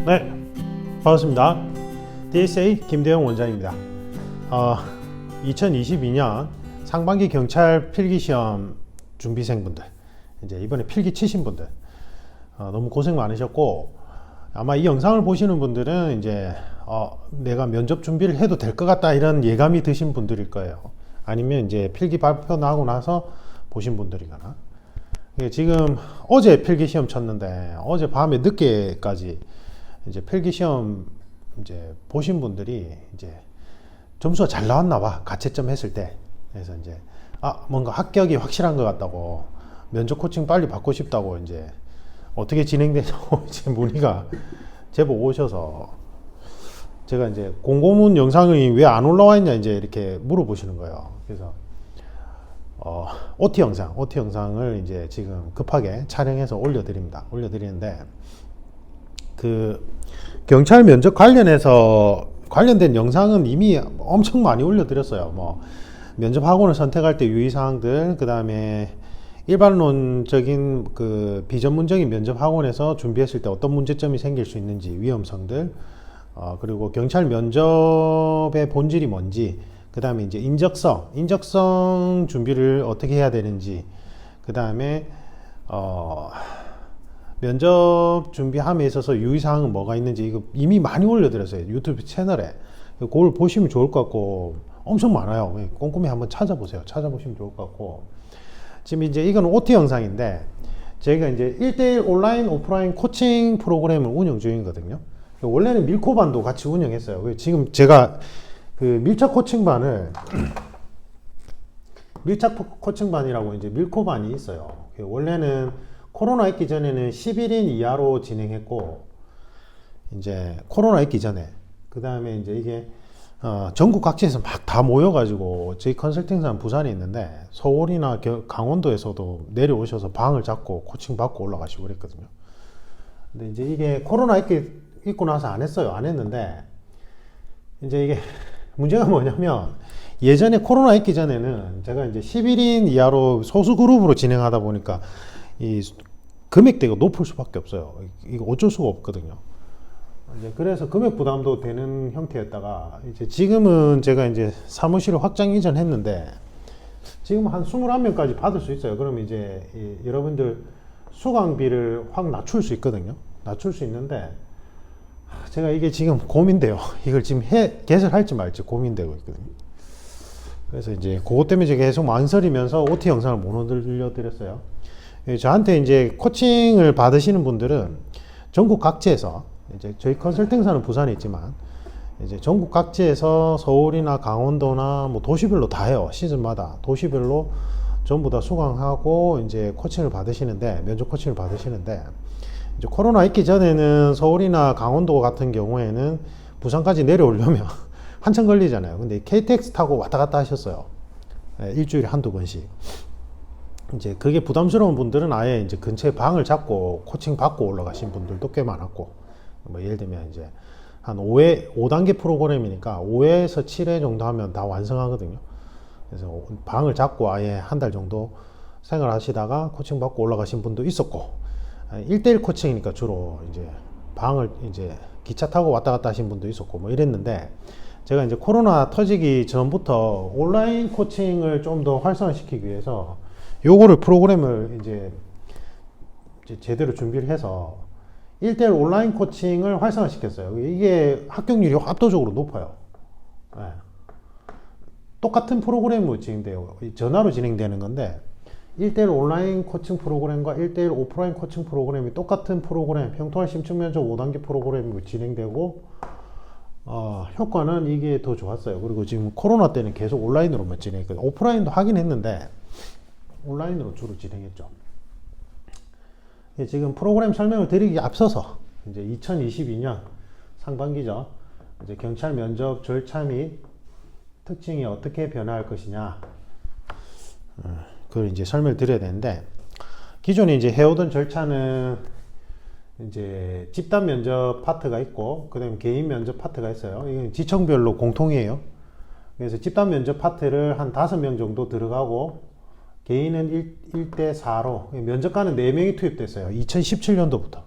네, 반갑습니다. DSA 김대영 원장입니다. 2022년 상반기 경찰 필기시험 준비생분들, 이제 이번에 필기 치신 분들, 너무 고생 많으셨고, 아마 이 영상을 보시는 분들은 이제 내가 면접 준비를 해도 될 것 같다 이런 예감이 드신 분들일 거예요. 아니면 이제 필기 발표 나고 나서 보신 분들이거나. 지금 어제 필기시험 쳤는데 어제 밤에 늦게까지 이제 필기시험 이제 보신 분들이 이제 점수가 잘 나왔나 봐, 가채점 했을 때. 그래서 이제 뭔가 합격이 확실한 것 같다고, 면접 코칭 빨리 받고 싶다고, 이제 어떻게 진행되냐고 이제 문의가 제법 오셔서, 제가 이제 공고문 영상이 왜 안 올라와 있냐 이제 이렇게 물어보시는 거예요. 그래서 OT 영상을 이제 지금 급하게 촬영해서 올려드리는데, 그 경찰 면접 관련된 영상은 이미 엄청 많이 올려드렸어요. 뭐 면접 학원을 선택할 때 유의사항들, 그 다음에 일반론적인 그 비전문적인 면접 학원에서 준비했을 때 어떤 문제점이 생길 수 있는지, 위험성들, 그리고 경찰 면접의 본질이 뭔지, 그 다음에 이제 인적성 준비를 어떻게 해야 되는지, 그 다음에 면접 준비함에 있어서 유의사항은 뭐가 있는지, 이거 이미 많이 올려드렸어요, 유튜브 채널에. 그걸 보시면 좋을 것 같고, 엄청 많아요. 꼼꼼히 한번 찾아보세요. 찾아보시면 좋을 것 같고, 지금 이제 이건 OT 영상인데, 저희가 이제 1대1 온라인 오프라인 코칭 프로그램을 운영 중이거든요. 원래는 밀코반도 같이 운영했어요. 지금 제가 그 밀착 코칭반이라고 이제 밀코반이 있어요. 원래는 코로나 있기 전에는 11인 이하로 진행했고, 이제 코로나 있기 전에, 그 다음에 이제 이게 전국 각지에서 막 다 모여가지고, 저희 컨설팅사는 부산에 있는데 서울이나 강원도에서도 내려오셔서 방을 잡고 코칭 받고 올라가시고 그랬거든요. 근데 이제 이게 코로나 있고 나서 안 했는데, 이제 이게 문제가 뭐냐면, 예전에 코로나 있기 전에는 제가 이제 11인 이하로 소수 그룹으로 진행하다 보니까 이 금액대가 높을 수밖에 없어요. 이거 어쩔 수가 없거든요. 이제 그래서 금액 부담도 되는 형태였다가, 이제 지금은 제가 이제 사무실을 확장 이전했는데, 지금 한 21명까지 받을 수 있어요. 그러면 이제 여러분들 수강비를 확 낮출 수 있거든요. 낮출 수 있는데, 제가 이게 지금 고민돼요. 이걸 지금 개설할지 말지 고민되고 있거든요. 그래서 이제 그것 때문에 제가 계속 망설이면서 OT 영상을 못 올려드렸어요. 저한테 이제 코칭을 받으시는 분들은 전국 각지에서, 이제 저희 컨설팅사는 부산에 있지만 이제 전국 각지에서 서울이나 강원도나 뭐 도시별로 다 해요. 시즌마다 도시별로 전부 다 수강하고 이제 코칭을 받으시는데, 면접 코칭을 받으시는데, 이제 코로나 있기 전에는 서울이나 강원도 같은 경우에는 부산까지 내려오려면 한참 걸리잖아요. 근데 KTX 타고 왔다 갔다 하셨어요. 일주일에 한두 번씩. 이제 그게 부담스러운 분들은 아예 이제 근처에 방을 잡고 코칭 받고 올라가신 분들도 꽤 많았고, 뭐 예를 들면 이제 한 5단계 프로그램이니까 5회에서 7회 정도 하면 다 완성하거든요. 그래서 방을 잡고 아예 한 달 정도 생활하시다가 코칭 받고 올라가신 분도 있었고, 1대1 코칭이니까 주로 이제 방을 이제 기차 타고 왔다 갔다 하신 분도 있었고 뭐 이랬는데, 제가 이제 코로나 터지기 전부터 온라인 코칭을 좀 더 활성화시키기 위해서 요거를 프로그램을 이제 제대로 준비를 해서 1대1 온라인 코칭을 활성화시켰어요. 이게 합격률이 압도적으로 높아요. 네. 똑같은 프로그램으로 진행돼요. 전화로 진행되는 건데, 1대1 온라인 코칭 프로그램과 1대1 오프라인 코칭 프로그램이 똑같은 프로그램, 평통할 심층 면접 5단계 프로그램으로 진행되고, 효과는 이게 더 좋았어요. 그리고 지금 코로나 때는 계속 온라인으로만 진행했거든요. 오프라인도 하긴 했는데 온라인으로 주로 진행했죠. 지금 프로그램 설명을 드리기 앞서서 이제 2022년 상반기죠. 이제 경찰 면접 절차 및 특징이 어떻게 변화할 것이냐, 그걸 이제 설명을 드려야 되는데, 기존에 이제 해오던 절차는 이제 집단 면접 파트가 있고, 그 다음에 개인 면접 파트가 있어요. 이건 지청별로 공통이에요. 그래서 집단 면접 파트를 한 5명 정도 들어가고, 개인은 1대4로, 면접관은 4명이 투입됐어요. 2017년도부터.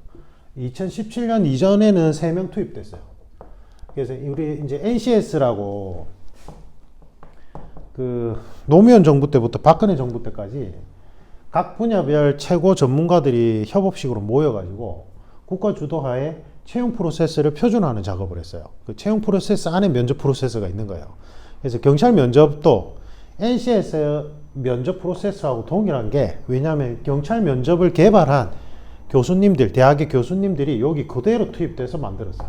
2017년 이전에는 3명 투입됐어요. 그래서 우리 이제 NCS라고 그 노무현 정부 때부터 박근혜 정부 때까지 각 분야별 최고 전문가들이 협업식으로 모여가지고 국가 주도하에 채용 프로세스를 표준화하는 작업을 했어요. 그 채용 프로세스 안에 면접 프로세스가 있는 거예요. 그래서 경찰 면접도 NCS 면접 프로세스하고 동일한 게, 왜냐하면 경찰 면접을 개발한 교수님들, 대학의 교수님들이 여기 그대로 투입돼서 만들었어요.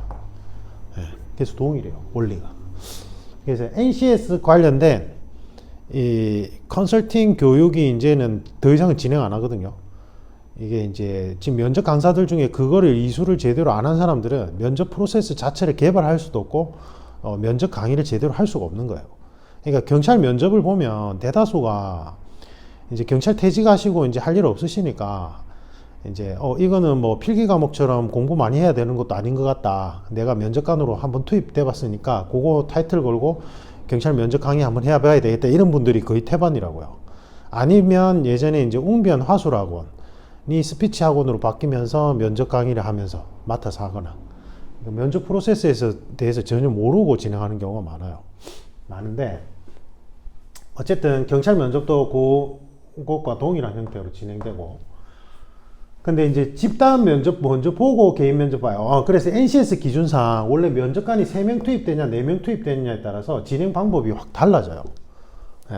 네, 그래서 동일해요, 원리가. 그래서 NCS 관련된 이 컨설팅 교육이 이제는 더 이상은 진행 안 하거든요. 이게 이제 지금 면접 강사들 중에 그거를 이수를 제대로 안 한 사람들은 면접 프로세스 자체를 개발할 수도 없고 면접 강의를 제대로 할 수가 없는 거예요. 그러니까 경찰 면접을 보면 대다수가 이제 경찰 퇴직하시고 이제 할 일 없으시니까 이제 이거는 뭐 필기 과목처럼 공부 많이 해야 되는 것도 아닌 것 같다. 내가 면접관으로 한번 투입돼 봤으니까 그거 타이틀 걸고 경찰 면접 강의 한번 해봐야 되겠다. 이런 분들이 거의 태반이라고요. 아니면 예전에 이제 웅변 화술학원이 스피치 학원으로 바뀌면서 면접 강의를 하면서 맡아서 하거나, 면접 프로세스에 대해서 전혀 모르고 진행하는 경우가 많은데, 어쨌든 경찰 면접도 그것과 동일한 형태로 진행되고, 근데 이제 집단 면접 먼저 보고 개인 면접 봐요. 그래서 NCS 기준상 원래 면접관이 3명 투입되냐 4명 투입되느냐에 따라서 진행 방법이 확 달라져요.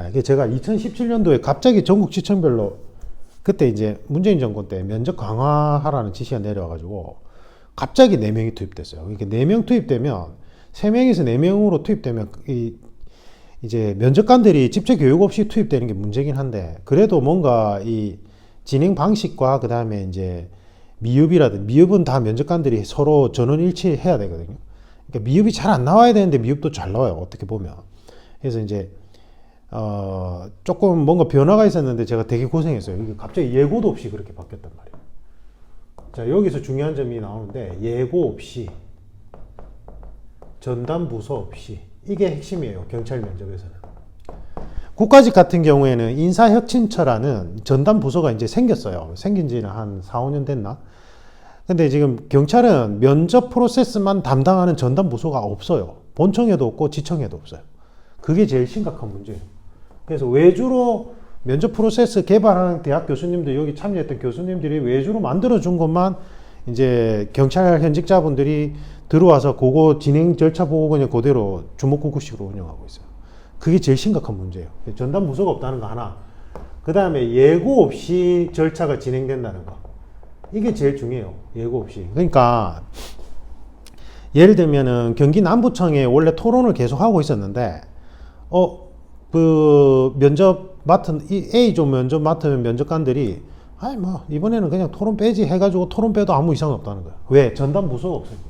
이게 제가 2017년도에 갑자기 전국 지청별로, 그때 이제 문재인 정권 때 면접 강화하라는 지시가 내려와가지고 갑자기 4명이 투입됐어요. 그러니까 4명 투입되면, 3명에서 4명으로 투입되면 이제 면접관들이 직접 교육 없이 투입되는 게 문제긴 한데, 그래도 뭔가 이 진행 방식과 그 다음에 이제 미흡은 다 면접관들이 서로 전원 일치해야 되거든요. 그러니까 미흡이 잘 안 나와야 되는데 미흡도 잘 나와요, 어떻게 보면. 그래서 이제 조금 뭔가 변화가 있었는데 제가 되게 고생했어요. 이게 갑자기 예고도 없이 그렇게 바뀌었단 말이에요. 자, 여기서 중요한 점이 나오는데, 예고 없이, 전담 부서 없이, 이게 핵심이에요, 경찰 면접에서는. 국가직 같은 경우에는 인사혁신처라는 전담 부서가 이제 생겼어요. 생긴 지는 한 4, 5년 됐나? 근데 지금 경찰은 면접 프로세스만 담당하는 전담 부서가 없어요. 본청에도 없고 지청에도 없어요. 그게 제일 심각한 문제예요. 그래서 외주로 면접 프로세스 개발하는 대학 교수님들, 여기 참여했던 교수님들이 외주로 만들어준 것만 이제 경찰 현직자분들이 들어와서 그거 진행 절차 보고 그냥 그대로 주먹구구식으로 운영하고 있어요. 그게 제일 심각한 문제예요. 전담 부서가 없다는 거 하나, 그 다음에 예고 없이 절차가 진행된다는 거, 이게 제일 중요해요. 예고 없이. 그러니까 예를 들면은 경기 남부청에 원래 토론을 계속 하고 있었는데, 그 면접 맡은 A조 면접 맡은 면접관들이 뭐 이번에는 그냥 토론 빼지 해가지고 토론 빼도 아무 이상 없다는 거예요. 왜? 전담 부서가 없으니까.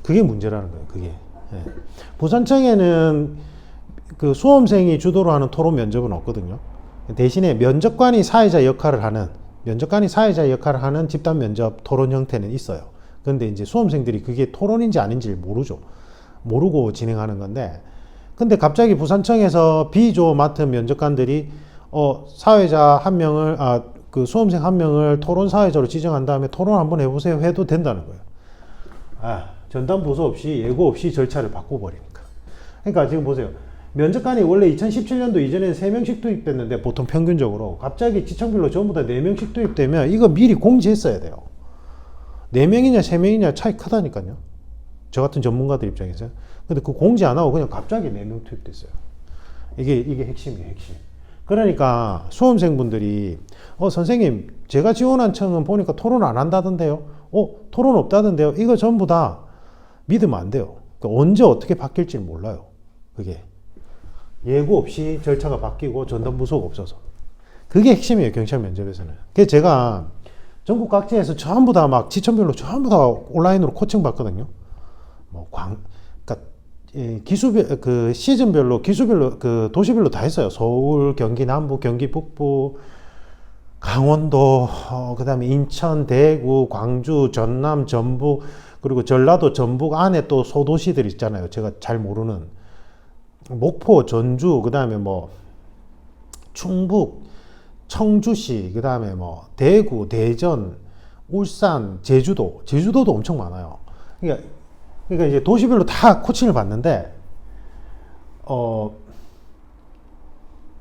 그게 문제라는 거예요. 그게. 부산청에는 그 수험생이 주도로 하는 토론 면접은 없거든요. 대신에 면접관이 사회자 역할을 하는 집단 면접 토론 형태는 있어요. 그런데 이제 수험생들이 그게 토론인지 아닌지를 모르고 진행하는 건데, 근데 갑자기 부산청에서 B조 맡은 면접관들이 사회자 한 명을, 그 수험생 한 명을 토론 사회자로 지정한 다음에 토론 한번 해보세요 해도 된다는 거예요. 전담 부서 없이 예고 없이 절차를 바꿔버리니까. 그러니까 지금 보세요. 면접관이 원래 2017년도 이전에는 3명씩 투입됐는데, 보통 평균적으로 갑자기 지청별로 전부 다 4명씩 투입되면 이거 미리 공지했어야 돼요. 4명이냐 3명이냐 차이 크다니까요, 저 같은 전문가들 입장에서. 근데 그 공지 안 하고 그냥 갑자기 4명 투입됐어요. 이게 핵심이에요, 핵심. 그러니까 수험생분들이 선생님, 제가 지원한 청은 보니까 토론 안 한다던데요, 토론 없다던데요, 이거 전부 다 믿으면 안 돼요. 그러니까 언제 어떻게 바뀔지 몰라요. 그게 예고 없이 절차가 바뀌고 전담 부서가 없어서, 그게 핵심이에요, 경찰 면접에서는. 그래서 제가 전국 각지에서 전부 다 막 지청별로 전부 다 온라인으로 코칭 받거든요. 그러니까 그 시즌별로, 기수별로, 그 도시별로 다 했어요. 서울, 경기 남부, 경기 북부, 강원도, 그다음에 인천, 대구, 광주, 전남, 전북, 그리고 전라도, 전북 안에 또 소도시들 있잖아요. 제가 잘 모르는 목포, 전주, 그 다음에 뭐 충북, 청주시, 그 다음에 뭐 대구, 대전, 울산, 제주도도 엄청 많아요. 그러니까 이제 도시별로 다 코칭을 받는데,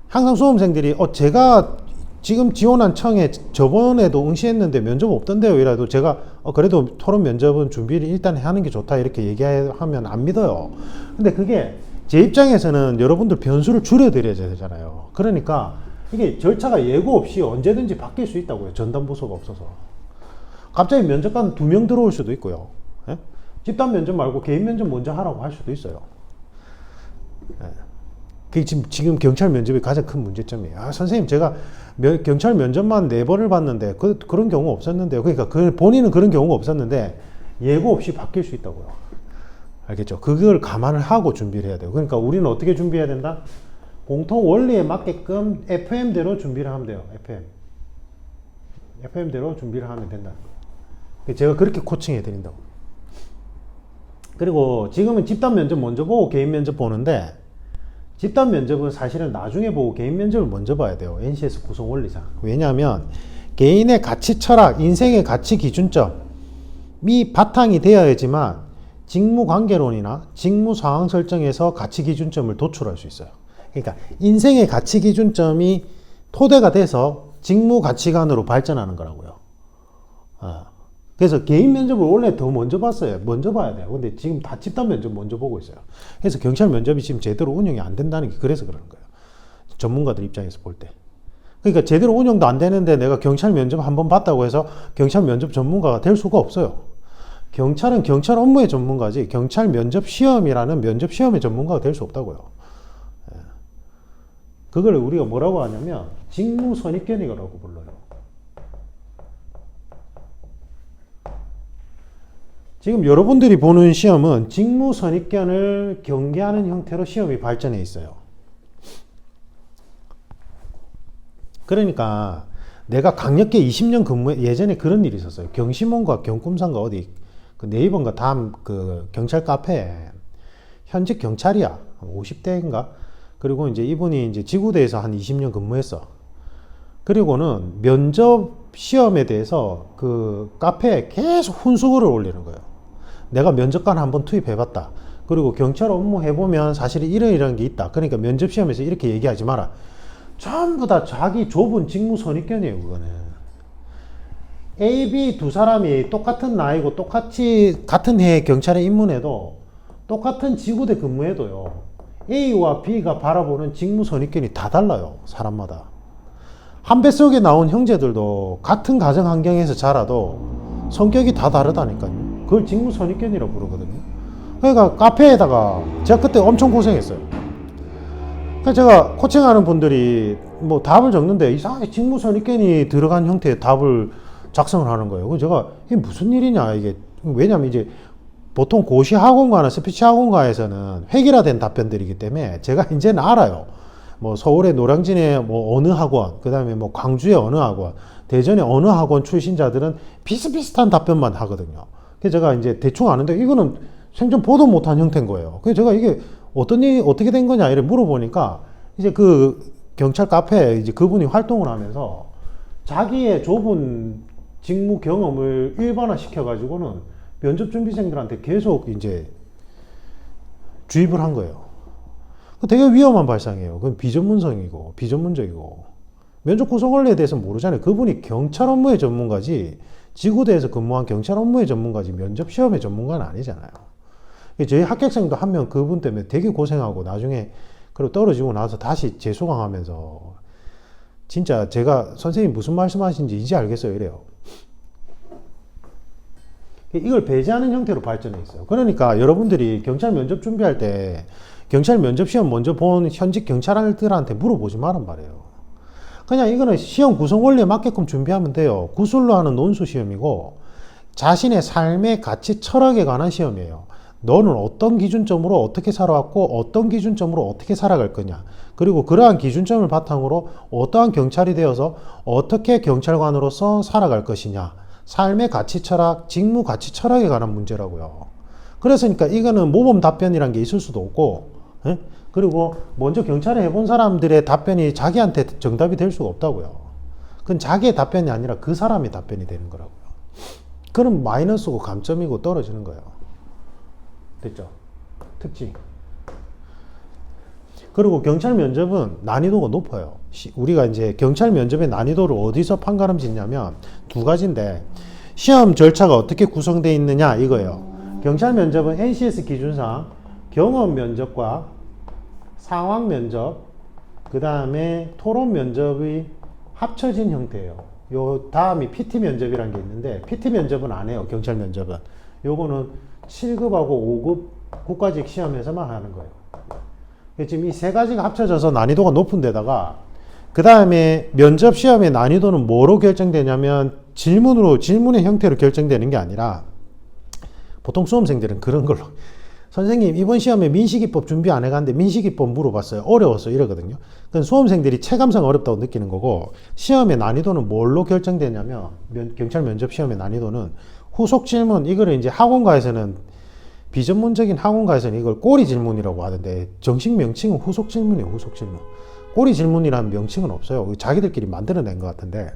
항상 수험생들이, 제가 지금 지원한 청에 저번에도 응시했는데 면접 없던데요. 이라도 제가, 그래도 토론 면접은 준비를 일단 하는 게 좋다. 이렇게 얘기하면 안 믿어요. 근데 그게 제 입장에서는 여러분들 변수를 줄여드려야 되잖아요. 그러니까 이게 절차가 예고 없이 언제든지 바뀔 수 있다고요. 전담부서가 없어서. 갑자기 면접관 2명 들어올 수도 있고요. 예? 집단 면접 말고 개인 면접 먼저 하라고 할 수도 있어요. 예. 그게 지금 경찰 면접이 가장 큰 문제점이에요. 선생님, 제가 경찰 면접만 4번을 봤는데 그런 경우 없었는데요. 그러니까 본인은 그런 경우가 없었는데 예고 없이 바뀔 수 있다고요. 알겠죠? 그걸 감안을 하고 준비를 해야 돼요. 그러니까 우리는 어떻게 준비해야 된다? 공통 원리에 맞게끔 FM대로 준비를 하면 돼요. FM대로 준비를 하면 된다는 거예요. 제가 그렇게 코칭해 드린다고. 그리고 지금은 집단 면접 먼저 보고 개인 면접 보는데, 집단 면접은 사실은 나중에 보고 개인 면접을 먼저 봐야 돼요. NCS 구성 원리상. 왜냐하면 개인의 가치 철학, 인생의 가치 기준점이 바탕이 되어야지만 직무 관계론이나 직무 상황 설정에서 가치 기준점을 도출할 수 있어요. 그러니까 인생의 가치 기준점이 토대가 돼서 직무 가치관으로 발전하는 거라고요. 그래서 개인 면접을 원래 더 먼저 봤어요. 먼저 봐야 돼요. 근데 지금 다 집단 면접 먼저 보고 있어요. 그래서 경찰 면접이 지금 제대로 운영이 안 된다는 게 그래서 그러는 거예요. 전문가들 입장에서 볼 때. 그러니까 제대로 운영도 안 되는데 내가 경찰 면접 한번 봤다고 해서 경찰 면접 전문가가 될 수가 없어요. 경찰은 경찰 업무의 전문가지 경찰 면접 시험이라는 면접 시험의 전문가가 될 수 없다고요. 그걸 우리가 뭐라고 하냐면 직무 선입견이라고 불러요. 지금 여러분들이 보는 시험은 직무 선입견을 경계하는 형태로 시험이 발전해 있어요. 그러니까 내가 강력계 20년 근무해, 예전에 그런 일이 있었어요. 경시몬과 경꿈산가 어디 그 네이버인가 다음 그 경찰 카페에 현직 경찰이야. 50대인가? 그리고 이제 이분이 이제 지구대에서 한 20년 근무했어. 그리고는 면접 시험에 대해서 그 카페에 계속 훈수글을 올리는 거예요. 내가 면접관 한번 투입해봤다. 그리고 경찰 업무 해보면 사실 이런 게 있다. 그러니까 면접 시험에서 이렇게 얘기하지 마라. 전부 다 자기 좁은 직무 선입견이에요, 그거는. A, B 두 사람이 똑같은 나이고 똑같이 같은 해에 경찰에 입문해도 똑같은 지구대 근무해도요. A와 B가 바라보는 직무 선입견이 다 달라요, 사람마다. 한 뱃속에 나온 형제들도 같은 가정 환경에서 자라도 성격이 다 다르다니까요. 그걸 직무 선입견이라고 부르거든요. 그러니까 카페에다가 제가 그때 엄청 고생했어요. 그러니까 제가 코칭하는 분들이 뭐 답을 적는데 이상하게 직무 선입견이 들어간 형태의 답을 작성을 하는 거예요. 그래서 제가 이게 무슨 일이냐 이게. 왜냐면 이제 보통 고시 학원과나 스피치 학원과에서는 획일화된 답변들이기 때문에 제가 이제는 알아요. 뭐 서울의 노량진의 뭐 어느 학원, 그 다음에 뭐 광주의 어느 학원, 대전의 어느 학원 출신자들은 비슷비슷한 답변만 하거든요. 그래서 제가 이제 대충 아는데 이거는 생전 보도 못한 형태인 거예요. 그래서 제가 이게 어떻게 된 거냐 이래 물어보니까 이제 그 경찰 카페에 이제 그분이 활동을 하면서 자기의 좁은 직무 경험을 일반화 시켜가지고는 면접 준비생들한테 계속 이제 주입을 한 거예요. 되게 위험한 발상이에요. 그건 비전문성이고 비전문적이고 면접 구성 원리에 대해서 모르잖아요. 그분이 경찰 업무의 전문가지 지구대에서 근무한 경찰 업무의 전문가지 면접 시험의 전문가는 아니잖아요. 저희 합격생도 한 명 그분 때문에 되게 고생하고 나중에 그리고 떨어지고 나서 다시 재수강하면서 진짜 제가 선생님 무슨 말씀하시는지 이제 알겠어요 이래요. 이걸 배제하는 형태로 발전해 있어요. 그러니까 여러분들이 경찰 면접 준비할 때 경찰 면접 시험 먼저 본 현직 경찰들한테 물어보지 말란 말이에요. 그냥 이거는 시험 구성 원리에 맞게끔 준비하면 돼요. 구술로 하는 논술 시험이고 자신의 삶의 가치 철학에 관한 시험이에요. 너는 어떤 기준점으로 어떻게 살아왔고 어떤 기준점으로 어떻게 살아갈 거냐. 그리고 그러한 기준점을 바탕으로 어떠한 경찰이 되어서 어떻게 경찰관으로서 살아갈 것이냐. 삶의 가치 철학, 직무 가치 철학에 관한 문제라고요. 그래서니까 이거는 모범 답변이란 게 있을 수도 없고, 예? 그리고 먼저 경찰을 해본 사람들의 답변이 자기한테 정답이 될 수가 없다고요. 그건 자기의 답변이 아니라 그 사람의 답변이 되는 거라고요. 그럼 마이너스고 감점이고 떨어지는 거예요. 됐죠? 특징. 그리고 경찰 면접은 난이도가 높아요. 우리가 이제 경찰 면접의 난이도를 어디서 판가름 짓냐면 두 가지인데, 시험 절차가 어떻게 구성되어 있느냐 이거예요. 경찰 면접은 NCS 기준상 경험 면접과 상황 면접, 그 다음에 토론 면접의 합쳐진 형태예요. 요 다음이 PT 면접이라는 게 있는데, PT 면접은 안 해요. 경찰 면접은. 요거는 7급하고 5급 국가직 시험에서만 하는 거예요. 지금 이 세 가지가 합쳐져서 난이도가 높은 데다가, 그 다음에 면접 시험의 난이도는 뭐로 결정되냐면 질문의 형태로 결정되는 게 아니라, 보통 수험생들은 그런 걸로, 선생님 이번 시험에 민식이법 준비 안 해갔는데 민식이법 물어봤어요. 어려웠어 이러거든요. 그건 수험생들이 체감상 어렵다고 느끼는 거고, 시험의 난이도는 뭘로 결정되냐면, 경찰 면접 시험의 난이도는 후속 질문, 이거를 이제 학원가에서는, 비전문적인 학원가에서는 이걸 꼬리 질문이라고 하던데, 정식 명칭은 후속 질문이에요. 후속 질문. 꼬리 질문이라는 명칭은 없어요. 자기들끼리 만들어낸 것 같은데,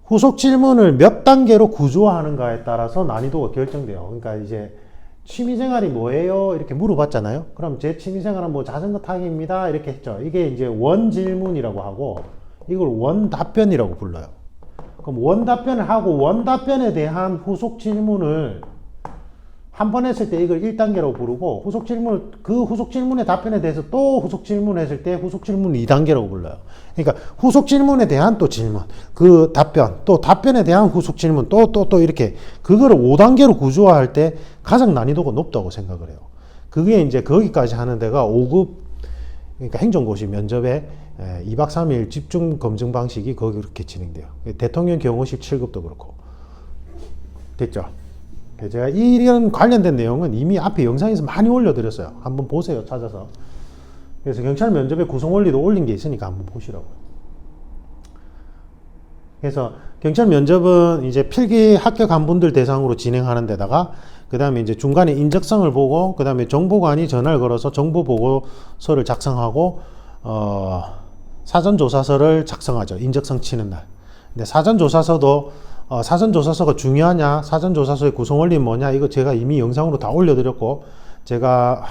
후속 질문을 몇 단계로 구조화하는가에 따라서 난이도가 결정돼요. 그러니까 이제 취미생활이 뭐예요? 이렇게 물어봤잖아요. 그럼 제 취미생활은 뭐 자전거 타기입니다. 이렇게 했죠. 이게 이제 원 질문이라고 하고, 이걸 원 답변이라고 불러요. 그럼 원 답변을 하고, 원 답변에 대한 후속 질문을 한 번 했을 때 이걸 1단계라고 부르고, 그 후속 질문의 답변에 대해서 또 후속 질문했을 때 후속 질문 2단계라고 불러요. 그러니까 후속 질문에 대한 또 질문, 그 답변, 또 답변에 대한 후속 질문, 또 이렇게, 그거를 5단계로 구조화할 때 가장 난이도가 높다고 생각을 해요. 그게 이제 거기까지 하는 데가 5급, 그러니까 행정고시 면접에 2박 3일 집중 검증 방식이 거기 그렇게 진행돼요. 대통령 경호실 7급도 그렇고. 됐죠? 제가 이런 관련된 내용은 이미 앞에 영상에서 많이 올려드렸어요. 한번 보세요. 찾아서. 그래서 경찰 면접의 구성 원리도 올린 게 있으니까 한번 보시라고요. 그래서 경찰 면접은 이제 필기 합격한 분들 대상으로 진행하는 데다가, 그 다음에 이제 중간에 인적성을 보고, 그 다음에 정보관이 전화를 걸어서 정보보고서를 작성하고, 사전조사서를 작성하죠. 인적성 치는 날. 근데 사전조사서가 중요하냐, 사전조사서의 구성 원리는 뭐냐, 이거 제가 이미 영상으로 다 올려드렸고, 제가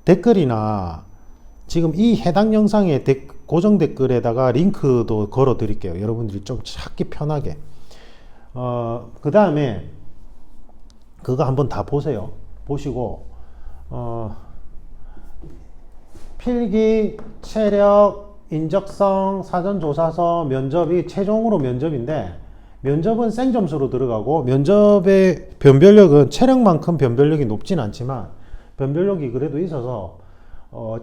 댓글이나 지금 이 해당 영상의 고정 댓글에다가 링크도 걸어 드릴게요. 여러분들이 좀 찾기 편하게. 그 다음에 그거 한번 다 보세요. 보시고, 필기, 체력, 인적성, 사전조사서, 면접이 최종으로 면접인데, 면접은 생점수로 들어가고, 면접의 변별력은 체력만큼 변별력이 높진 않지만 변별력이 그래도 있어서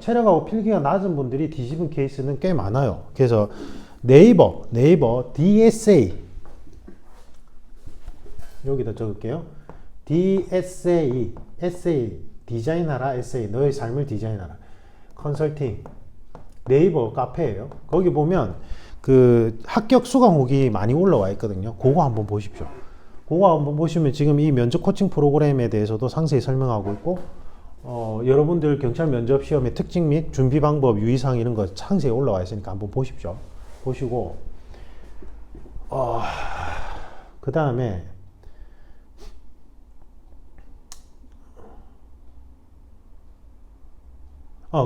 체력하고 필기가 낮은 분들이 뒤집은 케이스는 꽤 많아요. 그래서 네이버 DSA, 여기다 적을게요. DSA, 디자인하라, 에세이, 너의 삶을 디자인하라, 컨설팅, 네이버 카페예요. 거기 보면 그 합격 수강 후기 많이 올라와 있거든요. 그거 한번 보십시오. 그거 한번 보시면 지금 이 면접 코칭 프로그램에 대해서도 상세히 설명하고 있고, 여러분들 경찰 면접 시험의 특징 및 준비 방법, 유의사항 이런 거 상세히 올라와 있으니까 한번 보십시오. 보시고, 그 다음에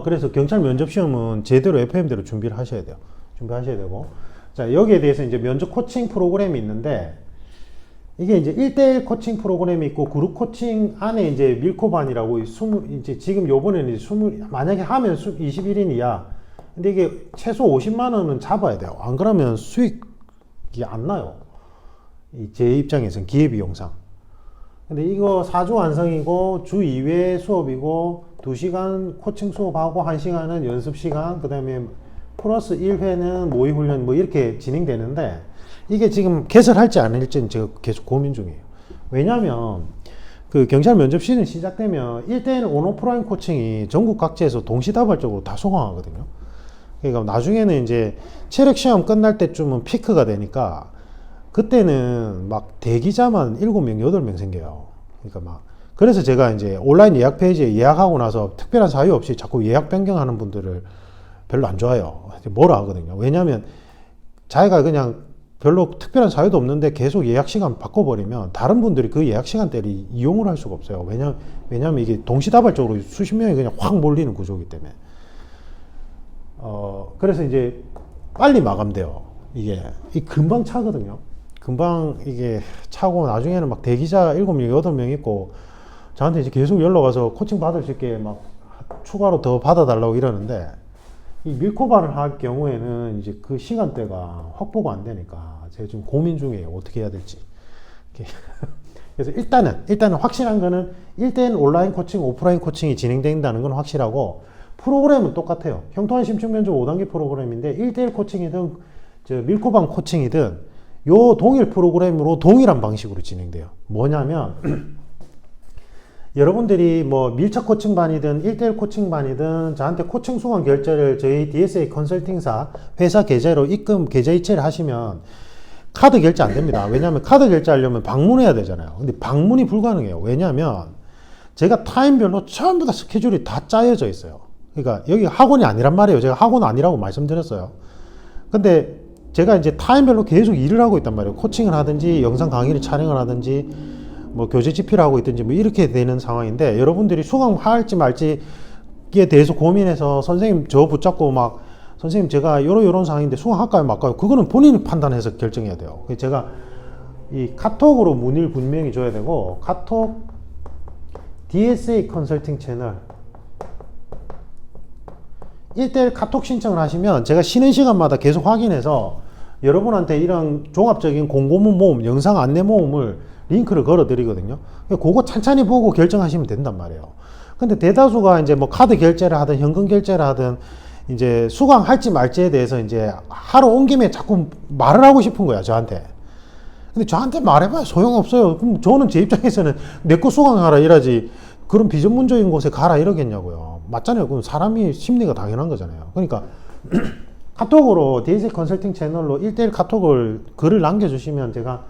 그래서 경찰 면접 시험은 제대로 FM대로 준비를 하셔야 돼요. 준비하셔야 되고. 자, 여기에 대해서 이제 면접 코칭 프로그램이 있는데, 이게 이제 1대1 코칭 프로그램이 있고, 그룹 코칭 안에 이제 밀코반이라고, 이제 지금 요번에는 20, 만약에 하면 21인 이하. 근데 이게 최소 50만원은 잡아야 돼요. 안 그러면 수익이 안 나요. 제 입장에서는 기회비용상. 근데 이거 4주 완성이고, 주 2회 수업이고, 2시간 코칭 수업하고 1시간은 연습 시간, 그 다음에 플러스 1회는 모의훈련 뭐 이렇게 진행되는데, 이게 지금 개설할지 안 할지는 제가 계속 고민 중이에요. 왜냐면 그 경찰 면접 시즌 시작되면 1대1 온오프라인 코칭이 전국 각지에서 동시다발적으로 다 소강하거든요. 그러니까 나중에는 이제 체력 시험 끝날 때쯤은 피크가 되니까, 그때는 막 대기자만 7명, 8명 생겨요. 그러니까 그래서 제가 이제 온라인 예약 페이지에 예약하고 나서 특별한 사유 없이 자꾸 예약 변경하는 분들을 별로 안 좋아해요. 뭐라 하거든요. 왜냐면 자기가 그냥 별로 특별한 사유도 없는데 계속 예약 시간 바꿔버리면 다른 분들이 그 예약 시간대를 이용을 할 수가 없어요. 왜냐하면 이게 동시다발적으로 수십 명이 그냥 확 몰리는 구조이기 때문에. 그래서 이제 빨리 마감돼요. 이게 금방 차거든요. 금방 이게 차고 나중에는 막 대기자 7명, 8명 있고 저한테 이제 계속 연락 와서 코칭 받을 수 있게 막 추가로 더 받아달라고 이러는데 이 밀코바를 할 경우에는 이제 그 시간대가 확보가 안 되니까 제가 지금 고민 중이에요. 어떻게 해야 될지. 그래서 일단은 확실한 거는 1대1 온라인 코칭, 오프라인 코칭이 진행된다는 건 확실하고 프로그램은 똑같아요. 형통한 심층 면접 5단계 프로그램인데 1대1 코칭이든 밀코방 코칭이든 요 동일 프로그램으로 동일한 방식으로 진행돼요. 뭐냐면 여러분들이 뭐 밀착 코칭반이든 1대1 코칭반이든 저한테 코칭 수강 결제를 저희 DSA 컨설팅사 회사 계좌로 입금 계좌 이체를 하시면 카드 결제 안 됩니다. 왜냐하면 카드 결제하려면 방문해야 되잖아요. 근데 방문이 불가능해요. 왜냐하면 제가 타임별로 전부 다 스케줄이 다 짜여져 있어요. 그러니까 여기 학원이 아니란 말이에요. 제가 학원 아니라고 말씀드렸어요. 근데 제가 이제 타임별로 계속 일을 하고 있단 말이에요. 코칭을 하든지 영상 강의를 촬영을 하든지 뭐 교재 집필을 하고 있든지 뭐 이렇게 되는 상황인데 여러분들이 수강할지 말지에 대해서 고민해서 선생님 저 붙잡고 막 선생님 제가 요런 상황인데 수강할까요 말까요? 그거는 본인이 판단해서 결정해야 돼요. 그래서 제가 이 카톡으로 문의를 분명히 줘야 되고 카톡 DSA 컨설팅 채널 1대1 카톡 신청을 하시면 제가 쉬는 시간마다 계속 확인해서 여러분한테 이런 종합적인 공고문 모음, 영상 안내 모음을 링크를 걸어 드리거든요. 그거 찬찬히 보고 결정하시면 된단 말이에요. 근데 대다수가 이제 뭐 카드 결제를 하든 현금 결제를 하든 이제 수강할지 말지에 대해서 이제 하러 온 김에 자꾸 말을 하고 싶은 거야, 저한테. 근데 저한테 말해봐야 소용없어요. 그럼 저는 제 입장에서는 내 거 수강하라 이러지 그런 비전문적인 곳에 가라 이러겠냐고요. 맞잖아요. 그럼 사람이 심리가 당연한 거잖아요. 그러니까 카톡으로 DSA 컨설팅 채널로 1대1 카톡을 글을 남겨주시면 제가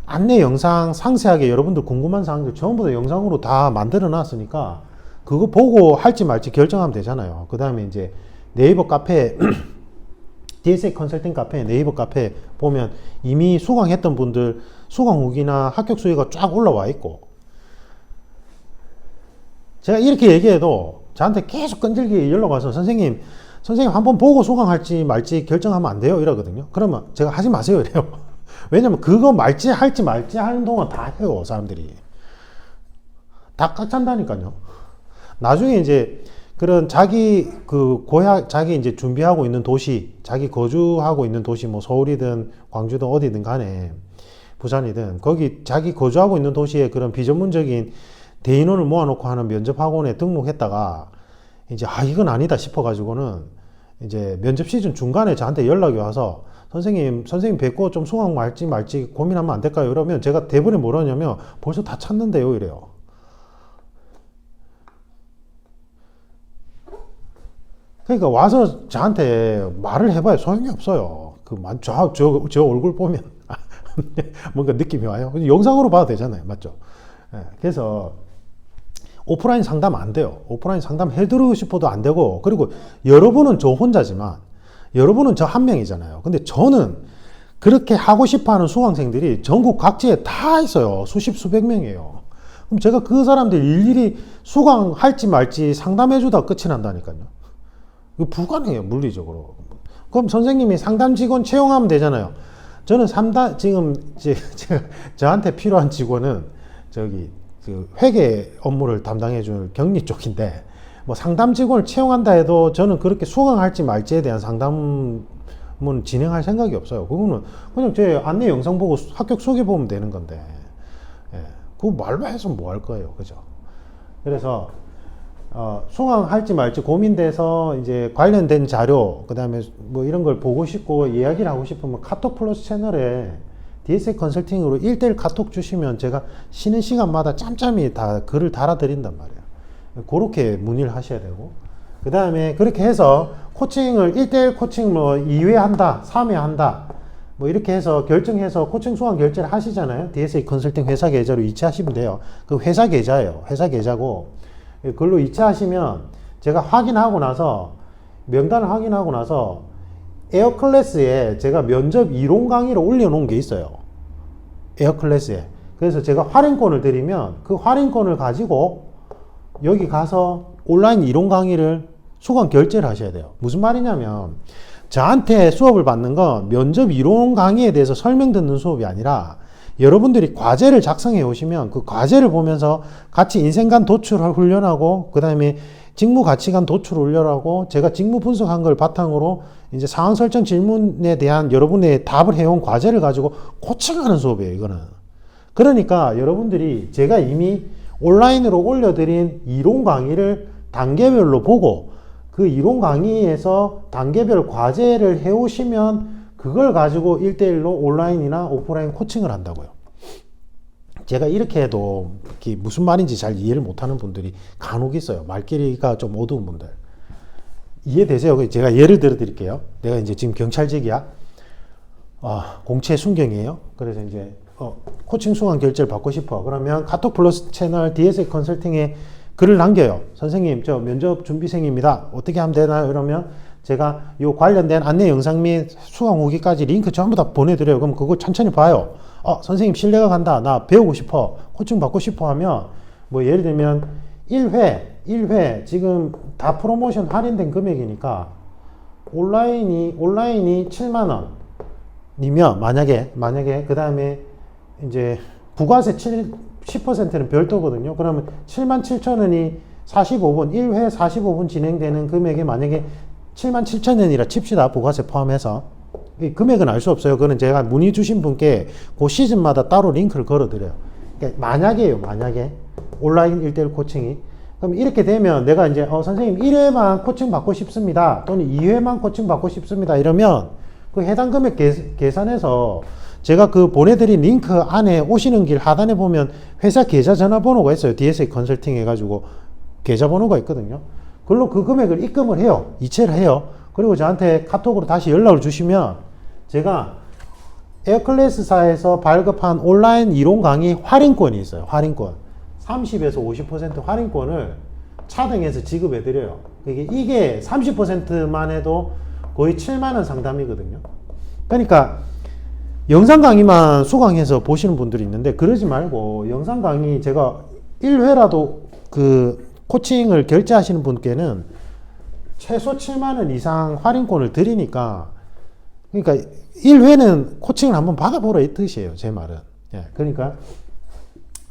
안내 영상 상세하게 여러분들 궁금한 사항들 전부 다 영상으로 다 만들어 놨으니까 그거 보고 할지 말지 결정하면 되잖아요. 그 다음에 이제 네이버 카페 DSA 컨설팅 카페 네이버 카페 보면 이미 수강했던 분들 수강 후기나 합격 수위가 쫙 올라와 있고 제가 이렇게 얘기해도 저한테 계속 끈질기게 연락 와서 선생님 한번 보고 수강할지 말지 결정하면 안 돼요 이러거든요. 그러면 제가 하지 마세요 이래요. 왜냐면 그거 할지 말지 하는 동안 다 해요 사람들이. 다 꽉 찬다니까요. 나중에 이제 그런 자기 자기 이제 준비하고 있는 도시, 자기 거주하고 있는 도시 뭐 서울이든 광주든 어디든 간에 부산이든 거기 자기 거주하고 있는 도시에 그런 비전문적인 대인원을 모아놓고 하는 면접학원에 등록했다가 이제 이건 아니다 싶어가지고는 이제 면접 시즌 중간에 저한테 연락이 와서 선생님 뵙고 좀 수강 말지 고민하면 안 될까요? 이러면 제가 대본에 뭐라냐면 벌써 다 찼는데요 이래요. 그러니까 와서 저한테 말을 해봐야 소용이 없어요. 저 얼굴 보면 뭔가 느낌이 와요. 영상으로 봐도 되잖아요. 맞죠? 그래서 오프라인 상담 안 돼요. 오프라인 상담 해드리고 싶어도 안 되고 그리고 여러분은 저 혼자지만 여러분은 저 한 명이잖아요. 근데 저는 그렇게 하고 싶어하는 수강생들이 전국 각지에 다 있어요. 수백 명이에요. 그럼 제가 그 사람들 일일이 수강할지 말지 상담해주다 끝이 난다니까요. 이거 불가능해요, 물리적으로. 그럼 선생님이 상담 직원 채용하면 되잖아요. 저는 지금 저한테 필요한 직원은 그 회계 업무를 담당해줄 격리 쪽인데 뭐 상담 직원을 채용한다 해도 저는 그렇게 수강할지 말지에 대한 상담은 진행할 생각이 없어요. 그거는 그냥 제 안내 영상 보고 합격 소개 보면 되는 건데 그거 말로 해서 뭐 할 거예요, 그죠? 그래서 수강할지 말지 고민돼서 이제 관련된 자료 그 다음에 뭐 이런 걸 보고 싶고 이야기를 하고 싶으면 카톡 플러스 채널에 DSA 컨설팅으로 1대1 카톡 주시면 제가 쉬는 시간마다 짬짬이 다 글을 달아드린단 말이에요. 그렇게 문의를 하셔야 되고 그 다음에 그렇게 해서 코칭을 1대1 코칭 뭐 2회 한다 3회 한다 뭐 이렇게 해서 결정해서 코칭 수강 결제를 하시잖아요. DSA 컨설팅 회사 계좌로 이체하시면 돼요. 그 회사 계좌예요. 회사 계좌고 그걸로 이체하시면 제가 확인하고 나서 명단을 확인하고 나서 에어클래스에 제가 면접 이론 강의를 올려놓은 게 있어요. 에어클래스에. 그래서 제가 할인권을 드리면 그 할인권을 가지고 여기 가서 온라인 이론 강의를 수강 결제를 하셔야 돼요. 무슨 말이냐면 저한테 수업을 받는 건 면접 이론 강의에 대해서 설명 듣는 수업이 아니라 여러분들이 과제를 작성해 오시면 그 과제를 보면서 같이 인생관 도출을 훈련하고 그 다음에 직무 가치관 도출을 훈련하고 제가 직무 분석한 걸 바탕으로 이제 상황 설정 질문에 대한 여러분의 답을 해온 과제를 가지고 코칭하는 수업이에요, 이거는. 그러니까 여러분들이 제가 이미 온라인으로 올려드린 이론 강의를 단계별로 보고 그 이론 강의에서 단계별 과제를 해오시면 그걸 가지고 1대1로 온라인이나 오프라인 코칭을 한다고요. 제가 이렇게 해도 무슨 말인지 잘 이해를 못하는 분들이 간혹 있어요. 말귀가 좀 어두운 분들. 이해되세요? 제가 예를 들어 드릴게요. 내가 이제 지금 경찰직이야. 공채 순경이에요. 그래서 이제 코칭 수강 결제를 받고 싶어. 그러면 카톡 플러스 채널 DSA 컨설팅에 글을 남겨요. 선생님, 저 면접 준비생입니다. 어떻게 하면 되나요? 이러면 제가 요 관련된 안내 영상 및 수강 후기까지 링크 전부 다 보내드려요. 그럼 그거 천천히 봐요. 선생님 신뢰가 간다. 나 배우고 싶어. 코칭 받고 싶어 하면 뭐 예를 들면 1회 지금 다 프로모션 할인된 금액이니까 온라인이 7만 원이면 만약에 그 다음에 이제 부가세 10%는 별도거든요. 그러면 77,000원이 45분, 1회 45분 진행되는 금액이 만약에 77,000원이라 칩시다. 부가세 포함해서. 이 금액은 알 수 없어요. 그거는 제가 문의 주신 분께 그 시즌마다 따로 링크를 걸어 드려요. 그러니까 만약에 온라인 1대1 코칭이 그럼 이렇게 되면 내가 이제 선생님 1회만 코칭 받고 싶습니다. 또는 2회만 코칭 받고 싶습니다. 이러면 그 해당 금액 계산해서 제가 그 보내드린 링크 안에 오시는 길 하단에 보면 회사 계좌 전화번호가 있어요. DSA 컨설팅 해가지고 계좌번호가 있거든요. 그걸로 그 금액을 입금을 해요. 이체를 해요. 그리고 저한테 카톡으로 다시 연락을 주시면 제가 에어클래스사에서 발급한 온라인 이론 강의 할인권이 있어요. 할인권. 30에서 50% 할인권을 차등해서 지급해 드려요. 이게 30%만 해도 거의 7만 원 상담이거든요. 그러니까 영상 강의만 수강해서 보시는 분들이 있는데 그러지 말고 영상 강의 제가 1회라도 그 코칭을 결제하시는 분께는 최소 7만 원 이상 할인권을 드리니까 그러니까 1회는 코칭을 한번 받아보라 이 뜻이에요. 제 말은. 예, 그러니까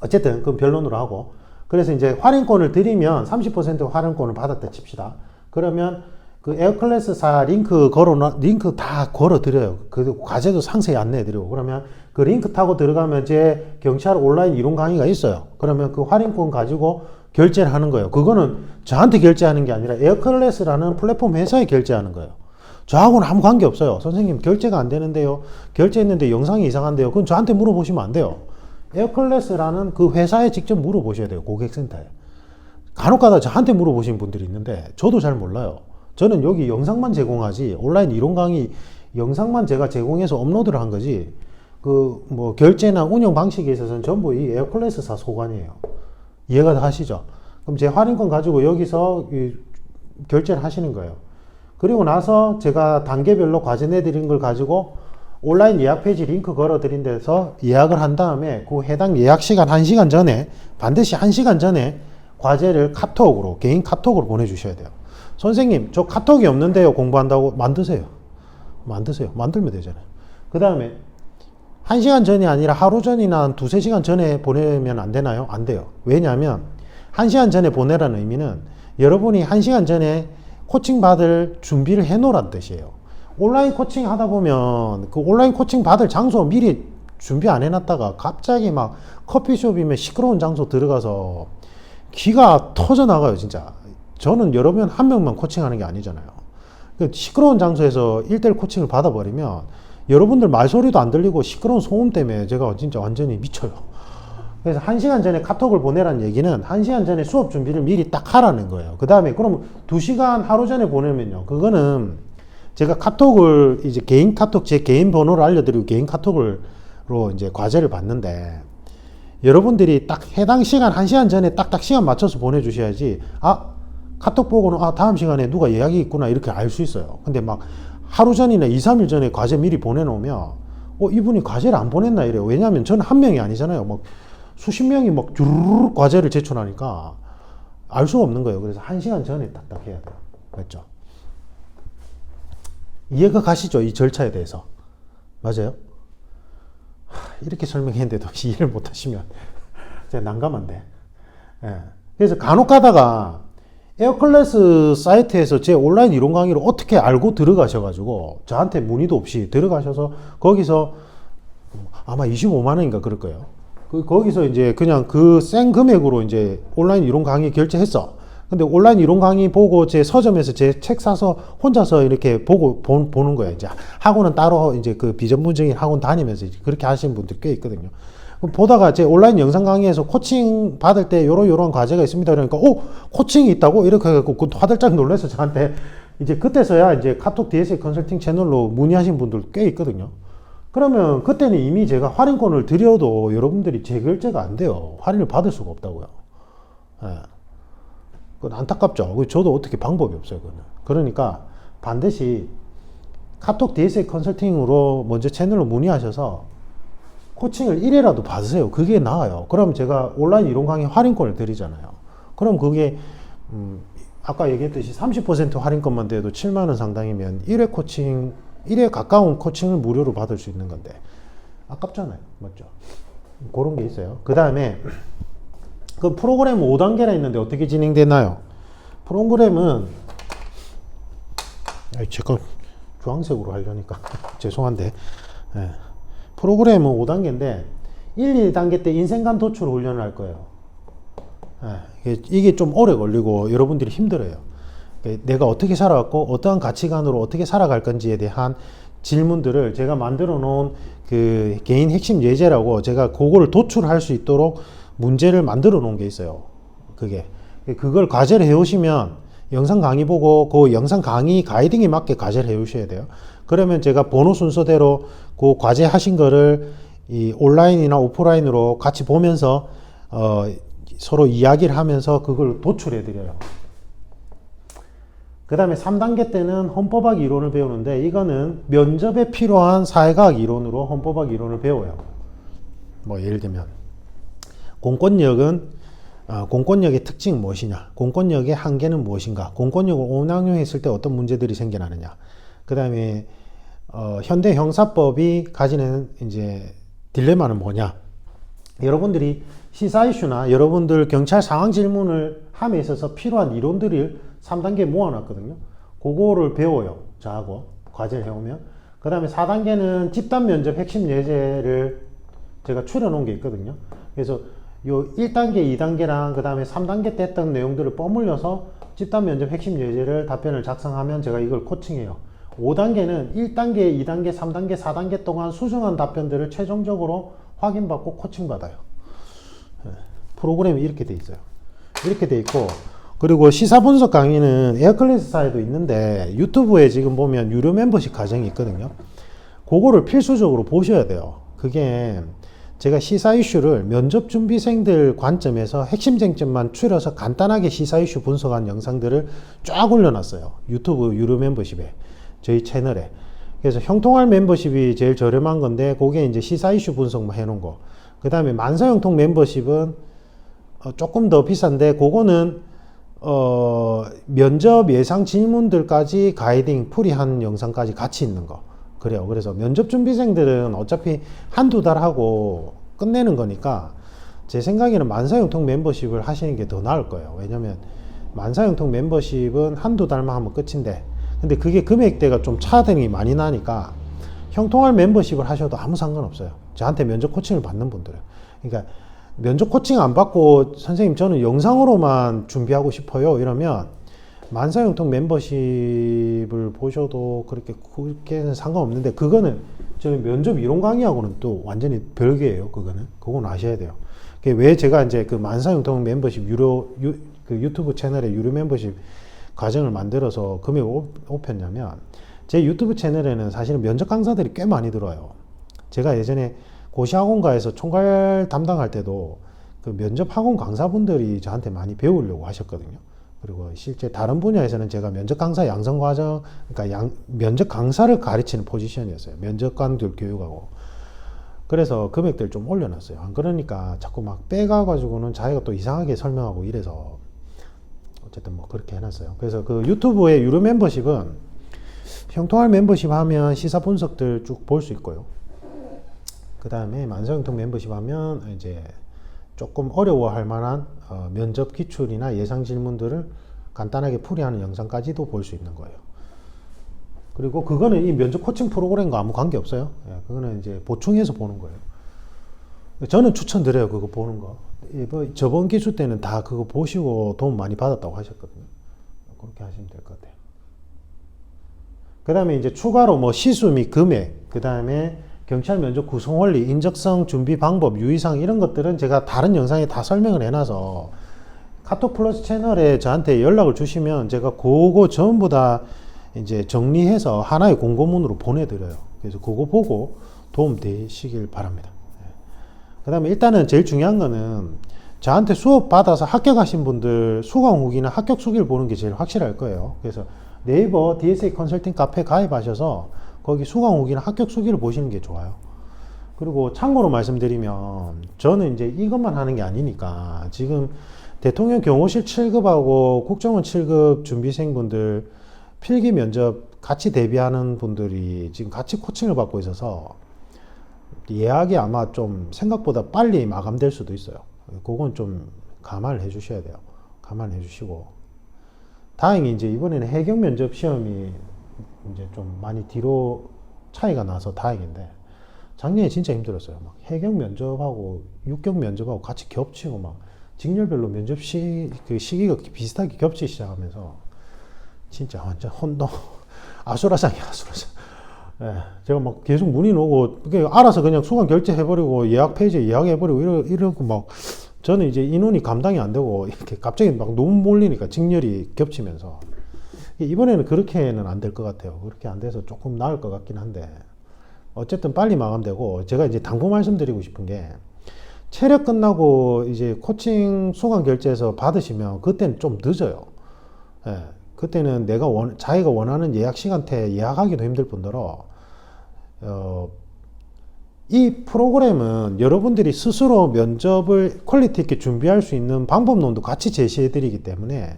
어쨌든 그건 변론으로 하고 그래서 이제 할인권을 드리면 30% 할인권을 받았다 칩시다. 그러면 그 에어클래스사 링크 다 걸어 드려요. 그 과제도 상세히 안내해 드리고 그러면 그 링크 타고 들어가면 제 경찰 온라인 이론 강의가 있어요. 그러면 그 할인권 가지고 결제를 하는 거예요. 그거는 저한테 결제하는 게 아니라 에어클래스라는 플랫폼 회사에 결제하는 거예요. 저하고는 아무 관계 없어요. 선생님 결제가 안 되는데요. 결제했는데 영상이 이상한데요. 그건 저한테 물어보시면 안 돼요. 에어클래스라는 그 회사에 직접 물어보셔야 돼요. 고객센터에. 간혹가다 저한테 물어보시는 분들이 있는데 저도 잘 몰라요. 저는 여기 영상만 제공하지 온라인 이론 강의 영상만 제가 제공해서 업로드를 한 거지 그 뭐 결제나 운영 방식에 있어서는 전부 이 에어클래스사 소관이에요. 이해가 다 하시죠? 그럼 제 할인권 가지고 여기서 결제를 하시는 거예요. 그리고 나서 제가 단계별로 과제 내드린 걸 가지고 온라인 예약 페이지 링크 걸어 드린 데서 예약을 한 다음에 그 해당 예약 시간 1시간 전에 반드시 1시간 전에 과제를 카톡으로 개인 카톡으로 보내주셔야 돼요. 선생님 저 카톡이 없는데요. 공부한다고 만드세요. 만들면 되잖아요. 그 다음에 1시간 전이 아니라 하루 전이나 한 2-3시간 전에 보내면 안 되나요? 안 돼요. 왜냐하면 1시간 전에 보내라는 의미는 여러분이 1시간 전에 코칭 받을 준비를 해 놓으란 뜻이에요. 온라인 코칭 하다 보면 그 온라인 코칭 받을 장소 미리 준비 안 해놨다가 갑자기 막 커피숍이면 시끄러운 장소 들어가서 기가 터져 나가요. 진짜 저는 여러분 한 명만 코칭하는 게 아니잖아요. 그 시끄러운 장소에서 1대1 코칭을 받아버리면 여러분들 말소리도 안 들리고 시끄러운 소음 때문에 제가 진짜 완전히 미쳐요. 그래서 1시간 전에 카톡을 보내라는 얘기는 1시간 전에 수업 준비를 미리 딱 하라는 거예요. 그 다음에 그럼 2시간 하루 전에 보내면요. 그거는 제가 카톡을 이제 개인 카톡 제 개인 번호를 알려드리고 개인 카톡으로 이제 과제를 받는데 여러분들이 딱 해당 시간 1시간 전에 딱딱 시간 맞춰서 보내주셔야지 카톡 보고는 다음 시간에 누가 예약이 있구나 이렇게 알 수 있어요. 근데 막 하루 전이나 2, 3일 전에 과제 미리 보내놓으면 이분이 과제를 안 보냈나 이래요. 왜냐하면 저는 한 명이 아니잖아요. 막 수십 명이 막 주르륵 과제를 제출하니까 알 수가 없는 거예요. 그래서 1시간 전에 딱딱 해야 돼요. 맞죠? 이해가 가시죠? 이 절차에 대해서. 맞아요? 이렇게 설명했는데도 이해를 못 하시면 제가 난감한데. 예. 그래서 간혹 가다가 에어클래스 사이트에서 제 온라인 이론 강의를 어떻게 알고 들어가셔가지고 저한테 문의도 없이 들어가셔서 거기서 아마 25만 원인가 그럴 거예요. 거기서 이제 그냥 그 센 금액으로 이제 온라인 이론 강의 결제했어. 근데 온라인 이론 강의 보고 제 서점에서 제 책 사서 혼자서 이렇게 보는 거예요. 이제 학원은 따로 이제 그 비전문적인 학원 다니면서 그렇게 하시는 분들 꽤 있거든요. 보다가 제 온라인 영상 강의에서 코칭 받을 때 요런 과제가 있습니다. 그러니까, 코칭이 있다고? 이렇게 해갖고 화들짝 놀라서 저한테 이제 그때서야 이제 카톡 DSA 컨설팅 채널로 문의하신 분들 꽤 있거든요. 그러면 그때는 이미 제가 할인권을 드려도 여러분들이 재결제가 안 돼요. 할인을 받을 수가 없다고요. 예. 그건 안타깝죠. 저도 어떻게 방법이 없어요. 그거는. 그러니까 반드시 카톡 DSA 컨설팅으로 먼저 채널로 문의하셔서 코칭을 1회라도 받으세요. 그게 나아요. 그럼 제가 온라인 이론 강의 할인권을 드리잖아요. 그럼 그게 아까 얘기했듯이 30% 할인권만 돼도 7만 원 상당이면 1회 가까운 코칭을 무료로 받을 수 있는 건데 아깝잖아요. 맞죠? 그런 게 있어요. 그 다음에 그 프로그램 5단계라 있는데 어떻게 진행되나요? 프로그램은 제가 주황색으로 하려니까 죄송한데 예. 프로그램은 5단계인데 1, 2단계 때 인생관 도출 훈련을 할 거예요. 예. 이게 좀 오래 걸리고 여러분들이 힘들어요. 내가 어떻게 살아왔고 어떠한 가치관으로 어떻게 살아갈 건지에 대한 질문들을 제가 만들어 놓은 그 개인 핵심 예제라고 제가 그거를 도출할 수 있도록 문제를 만들어 놓은 게 있어요. 그걸 과제를 해 오시면 영상 강의 보고 그 영상 강의 가이딩에 맞게 과제를 해 오셔야 돼요. 그러면 제가 번호 순서대로 그 과제 하신 거를 이 온라인이나 오프라인으로 같이 보면서 서로 이야기를 하면서 그걸 도출해 드려요. 그 다음에 3단계 때는 헌법학 이론을 배우는데 이거는 면접에 필요한 사회과학 이론으로 헌법학 이론을 배워요. 뭐 예를 들면 공권력의 특징은 무엇이냐, 공권력의 한계는 무엇인가, 공권력을 운영했을 때 어떤 문제들이 생겨나느냐, 그 다음에 현대 형사법이 가지는 이제 딜레마는 뭐냐. 여러분들이 시사 이슈나 여러분들 경찰 상황 질문을 함에 있어서 필요한 이론들을 3단계에 모아놨거든요. 그거를 배워요. 저하고 과제를 해오면. 그 다음에 4단계는 집단 면접 핵심 예제를 제가 추려놓은 게 있거든요. 그래서 요 1단계, 2단계랑 그 다음에 3단계 때 했던 내용들을 버물려서 집단 면접 핵심 예제를 답변을 작성하면 제가 이걸 코칭해요. 5단계는 1단계, 2단계, 3단계, 4단계 동안 수정한 답변들을 최종적으로 확인받고 코칭받아요. 프로그램이 이렇게 돼 있어요. 이렇게 돼 있고, 그리고 시사 분석 강의는 에어클래스사에도 있는데 유튜브에 지금 보면 유료 멤버십 과정이 있거든요. 그거를 필수적으로 보셔야 돼요. 그게 제가 시사 이슈를 면접 준비생들 관점에서 핵심 쟁점만 추려서 간단하게 시사 이슈 분석한 영상들을 쫙 올려놨어요. 유튜브 유료 멤버십에, 저희 채널에. 그래서 형통할 멤버십이 제일 저렴한 건데 그게 이제 시사 이슈 분석만 해놓은 거. 그 다음에 만사형통 멤버십은 조금 더 비싼데 그거는 면접 예상 질문들까지 가이딩 풀이한 영상까지 같이 있는 거. 그래요. 그래서 면접 준비생들은 어차피 한두 달 하고 끝내는 거니까 제 생각에는 만사형통 멤버십을 하시는 게 더 나을 거예요. 왜냐면 만사형통 멤버십은 한두 달만 하면 끝인데, 근데 그게 금액대가 좀 차등이 많이 나니까 형통할 멤버십을 하셔도 아무 상관없어요. 저한테 면접 코칭을 받는 분들은. 그러니까 면접 코칭 안 받고 선생님 저는 영상으로만 준비하고 싶어요 이러면 만사형통 멤버십을 보셔도 그렇게는 상관없는데, 그거는 저희 면접 이론 강의하고는 또 완전히 별개예요. 그건 아셔야 돼요. 왜 제가 이제 그 만사형통 멤버십 그 유튜브 채널에 유료 멤버십 과정을 만들어서 금액을 높였냐면, 제 유튜브 채널에는 사실은 면접 강사들이 꽤 많이 들어와요. 제가 예전에 고시학원가에서 총괄 담당할 때도 그 면접 학원 강사분들이 저한테 많이 배우려고 하셨거든요. 그리고 실제 다른 분야에서는 제가 면접 강사 양성 과정, 그러니까 면접 강사를 가르치는 포지션이었어요. 면접관들 교육하고. 그래서 금액들 좀 올려놨어요. 안 그러니까 자꾸 막 빼가가지고는 자기가 또 이상하게 설명하고 이래서 어쨌든 뭐 그렇게 해놨어요. 그래서 그 유튜브의 유료 멤버십은 형통할 멤버십 하면 시사 분석들 쭉 볼 수 있고요. 그 다음에 만성형통 멤버십 하면 이제 조금 어려워할 만한 면접 기출이나 예상 질문들을 간단하게 풀이하는 영상까지도 볼 수 있는 거예요. 그리고 그거는 이 면접 코칭 프로그램과 아무 관계 없어요. 예, 그거는 이제 보충해서 보는 거예요. 저는 추천드려요. 그거 보는 거. 저번 기수 때는 다 그거 보시고 도움 많이 받았다고 하셨거든요. 그렇게 하시면 될 것 같아요. 그 다음에 이제 추가로 뭐 시수 및 금액, 그 다음에 경찰 면접 구성 원리, 인적성, 준비 방법, 유의사항 이런 것들은 제가 다른 영상에 다 설명을 해놔서 카톡 플러스 채널에 저한테 연락을 주시면 제가 그거 전부 다 이제 정리해서 하나의 공고문으로 보내드려요. 그래서 그거 보고 도움 되시길 바랍니다. 그 다음에 일단은 제일 중요한 거는 저한테 수업 받아서 합격하신 분들 수강 후기나 합격 수기를 보는 게 제일 확실할 거예요. 그래서 네이버 DSA 컨설팅 카페 가입하셔서 거기 수강 후기나 합격 수기를 보시는 게 좋아요. 그리고 참고로 말씀드리면 저는 이제 이것만 하는 게 아니니까 지금 대통령 경호실 7급하고 국정원 7급 준비생분들 필기 면접 같이 대비하는 분들이 지금 같이 코칭을 받고 있어서 예약이 아마 좀 생각보다 빨리 마감될 수도 있어요. 그건 좀 감안을 해 주셔야 돼요. 감안해 주시고. 다행히 이제 이번에는 해경 면접 시험이 이제 좀 많이 뒤로 차이가 나서 다행인데 작년에 진짜 힘들었어요. 막 해경 면접하고 육경 면접하고 같이 겹치고 막 직렬별로 면접 그 시기가 비슷하게 겹치기 시작하면서 진짜 완전 혼동 아수라장이야 아수라장. 예, 제가 막 계속 문의 오고 알아서 그냥 수강 결제해버리고 예약 페이지에 예약해버리고 이러고 막 저는 이제 인원이 감당이 안 되고 이렇게 갑자기 막 너무 몰리니까 직렬이 겹치면서 이번에는 그렇게는 안 될 것 같아요. 그렇게 안 돼서 조금 나을 것 같긴 한데 어쨌든 빨리 마감되고 제가 이제 당부 말씀드리고 싶은 게 체력 끝나고 이제 코칭 수강 결제해서 받으시면 그때는 좀 늦어요. 예, 그때는 내가 자기가 원하는 예약 시간대에 예약하기도 힘들 뿐더러 이 프로그램은 여러분들이 스스로 면접을 퀄리티 있게 준비할 수 있는 방법론도 같이 제시해 드리기 때문에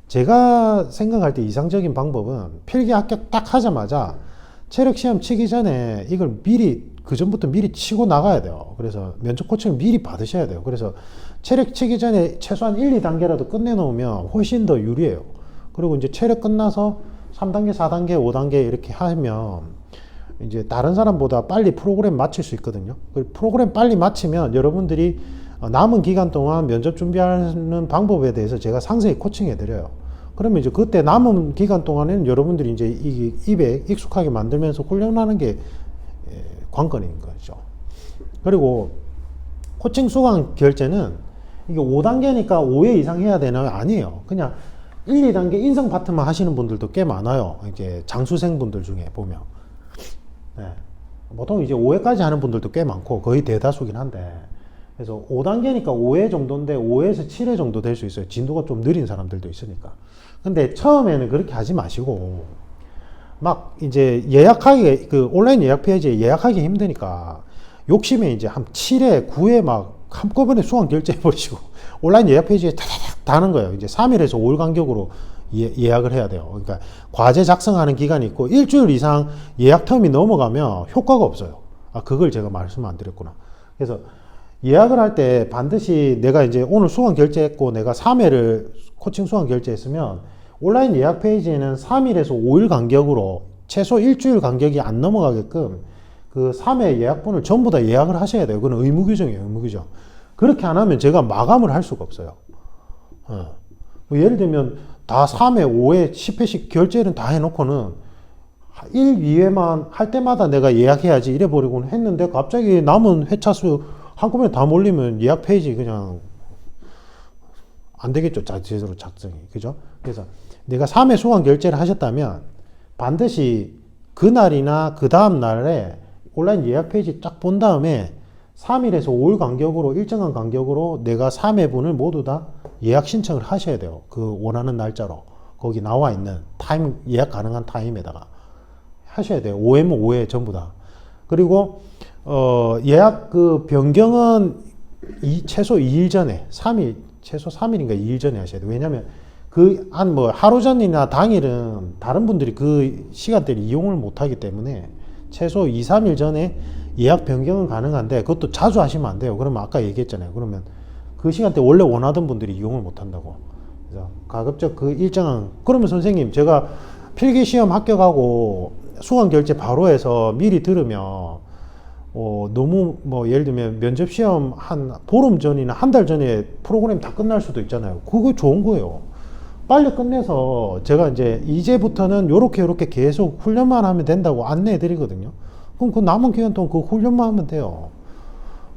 제가 생각할 때 이상적인 방법은 필기 합격 딱 하자마자 체력 시험 치기 전에 이걸 미리 그 전부터 미리 치고 나가야 돼요. 그래서 면접 코칭을 미리 받으셔야 돼요. 그래서 체력 치기 전에 최소한 1, 2단계라도 끝내 놓으면 훨씬 더 유리해요. 그리고 이제 체력 끝나서 3단계, 4단계, 5단계 이렇게 하면 이제 다른 사람보다 빨리 프로그램 마칠 수 있거든요. 프로그램 빨리 마치면 여러분들이 남은 기간 동안 면접 준비하는 방법에 대해서 제가 상세히 코칭해 드려요. 그러면 이제 그때 남은 기간 동안에는 여러분들이 이제 입에 익숙하게 만들면서 훈련하는 게 관건인 거죠. 그리고 코칭 수강 결제는 이게 5단계니까 5회 이상 해야 되나요? 아니에요. 그냥 1, 2단계 인성 파트만 하시는 분들도 꽤 많아요. 이제 장수생 분들 중에 보면. 네. 보통 이제 5회까지 하는 분들도 꽤 많고 거의 대다수긴 한데 그래서 5단계니까 5회 정도인데 5회에서 7회 정도 될 수 있어요. 진도가 좀 느린 사람들도 있으니까. 근데 처음에는 그렇게 하지 마시고 막 이제 예약하기 그 온라인 예약 페이지에 예약하기 힘드니까 욕심에 이제 한 7회, 9회 막 한꺼번에 수강 결제해 버리시고 온라인 예약 페이지에 다다닥 다는 거예요. 이제 3일에서 5일 간격으로 예약을 해야 돼요. 그러니까 과제 작성하는 기간이 있고 일주일 이상 예약 텀이 넘어가면 효과가 없어요. 아, 그걸 제가 말씀 안 드렸구나. 그래서 예약을 할 때 반드시 내가 이제 오늘 수강 결제했고 내가 3회를 코칭 수강 결제했으면 온라인 예약 페이지에는 3일에서 5일 간격으로 최소 일주일 간격이 안 넘어가게끔 그 3회 예약분을 전부 다 예약을 하셔야 돼요. 그건 의무 규정이에요. 의무 규정. 그렇게 안 하면 제가 마감을 할 수가 없어요. 뭐 예를 들면 다 3회, 5회, 10회씩 결제는 다 해놓고는 1, 2회만 할 때마다 내가 예약해야지 이래버리고는 했는데 갑자기 남은 회차 수 한꺼번에 다 몰리면 예약 페이지 그냥 안 되겠죠. 제대로 작성이. 그죠? 그래서 내가 3회 수강 결제를 하셨다면 반드시 그날이나 그 다음 날에 온라인 예약 페이지 쫙 본 다음에 3일에서 5일 간격으로 일정한 간격으로 내가 3회분을 모두 다 예약 신청을 하셔야 돼요. 그 원하는 날짜로 거기 나와 있는 타임 예약 가능한 타임에다가 하셔야 돼요. 5회면 5회 전부 다. 그리고 예약 그 변경은 최소 2일 전에 3일 최소 3일인가 2일 전에 하셔야 돼요. 왜냐하면 그 한 뭐 하루 전이나 당일은 다른 분들이 그 시간대를 이용을 못하기 때문에 최소 2, 3일 전에 예약 변경은 가능한데 그것도 자주 하시면 안 돼요. 그러면 아까 얘기했잖아요. 그러면 그 시간대 원래 원하던 분들이 이용을 못한다고. 그래서 가급적 그 일정한 그러면 선생님 제가 필기시험 합격하고 수강 결제 바로 해서 미리 들으면 너무 뭐 예를 들면 면접시험 한 보름 전이나 한 달 전에 프로그램 다 끝날 수도 있잖아요. 그거 좋은 거예요. 빨리 끝내서 제가 이제부터는 요렇게 계속 훈련만 하면 된다고 안내해 드리거든요. 그럼 그 남은 기간 동안 그 훈련만 하면 돼요.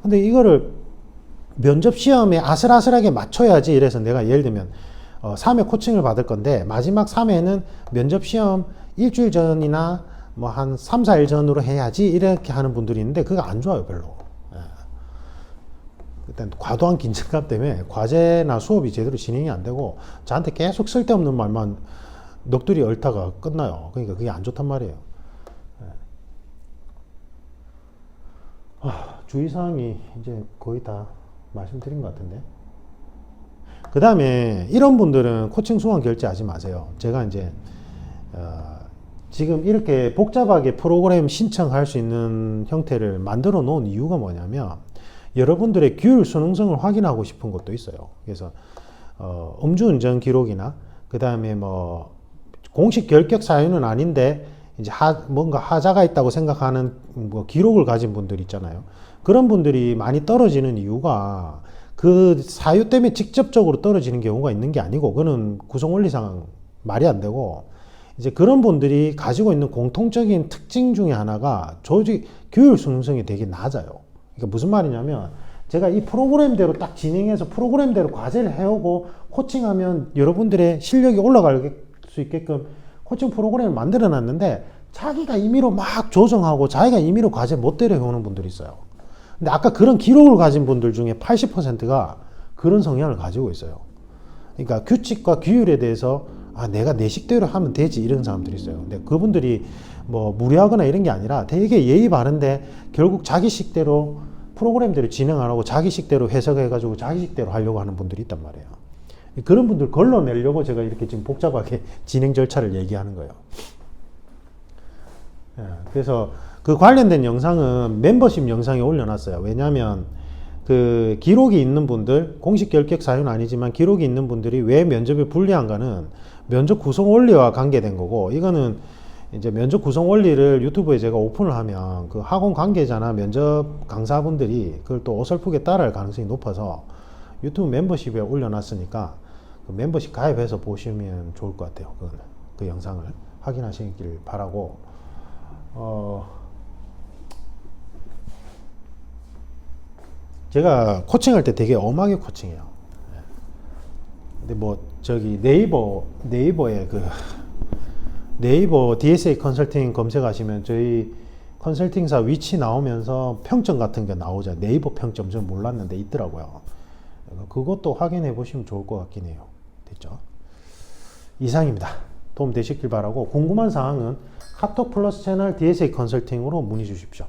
근데 이거를 면접 시험에 아슬아슬하게 맞춰야지 이래서 내가 예를 들면 3회 코칭을 받을 건데 마지막 3회는 면접 시험 일주일 전이나 뭐 한 3, 4일 전으로 해야지 이렇게 하는 분들이 있는데 그거 안 좋아요 별로. 일단 과도한 긴장감 때문에 과제나 수업이 제대로 진행이 안 되고 저한테 계속 쓸데없는 말만 넋두리 얽다가 끝나요. 그러니까 그게 안 좋단 말이에요. 주의사항이 이제 거의 다 말씀드린 것 같은데. 그 다음에 이런 분들은 코칭 수강 결제하지 마세요. 제가 지금 이렇게 복잡하게 프로그램 신청할 수 있는 형태를 만들어 놓은 이유가 뭐냐면 여러분들의 규율 수능성을 확인하고 싶은 것도 있어요. 그래서 음주운전 기록이나 그 다음에 뭐 공식 결격 사유는 아닌데 이제 뭔가 하자가 있다고 생각하는 뭐 기록을 가진 분들 있잖아요. 그런 분들이 많이 떨어지는 이유가 그 사유 때문에 직접적으로 떨어지는 경우가 있는 게 아니고 그거는 구성원리상 말이 안 되고 이제 그런 분들이 가지고 있는 공통적인 특징 중에 하나가 조직 규율 수능성이 되게 낮아요. 그러니까 무슨 말이냐면 제가 이 프로그램대로 딱 진행해서 프로그램대로 과제를 해오고 코칭하면 여러분들의 실력이 올라갈 수 있게끔 코칭 프로그램을 만들어 놨는데 자기가 임의로 막 조정하고 자기가 임의로 과제 못대로 해오는 분들이 있어요. 근데 아까 그런 기록을 가진 분들 중에 80%가 그런 성향을 가지고 있어요. 그러니까 규칙과 규율에 대해서 내가 내 식대로 하면 되지 이런 사람들이 있어요. 근데 그분들이 뭐 무리하거나 이런 게 아니라 되게 예의 바른데 결국 자기 식대로 프로그램대로 진행 안 하고 자기 식대로 해석해가지고 자기 식대로 하려고 하는 분들이 있단 말이에요. 그런 분들 걸러내려고 제가 이렇게 지금 복잡하게 진행 절차를 얘기하는 거예요. 그래서 그 관련된 영상은 멤버십 영상에 올려놨어요. 왜냐하면 그 기록이 있는 분들, 공식 결격 사유는 아니지만 기록이 있는 분들이 왜 면접에 불리한가는 면접 구성 원리와 관계된 거고, 이거는 이제 면접 구성 원리를 유튜브에 제가 오픈을 하면 그 학원 관계자나 면접 강사분들이 그걸 또 어설프게 따라할 가능성이 높아서 유튜브 멤버십에 올려놨으니까 그 멤버십 가입해서 보시면 좋을 것 같아요. 그 영상을 확인하시길 바라고. 제가 코칭할 때 되게 엄하게 코칭해요. 근데 뭐 저기 네이버에 네이버 DSA 컨설팅 검색하시면 저희 컨설팅사 위치 나오면서 평점 같은 게 나오죠. 네이버 평점 좀 몰랐는데 있더라고요. 그것도 확인해 보시면 좋을 것 같긴 해요. 됐죠? 이상입니다. 도움 되셨길 바라고 궁금한 사항은 카톡 플러스 채널 DSA 컨설팅으로 문의 주십시오.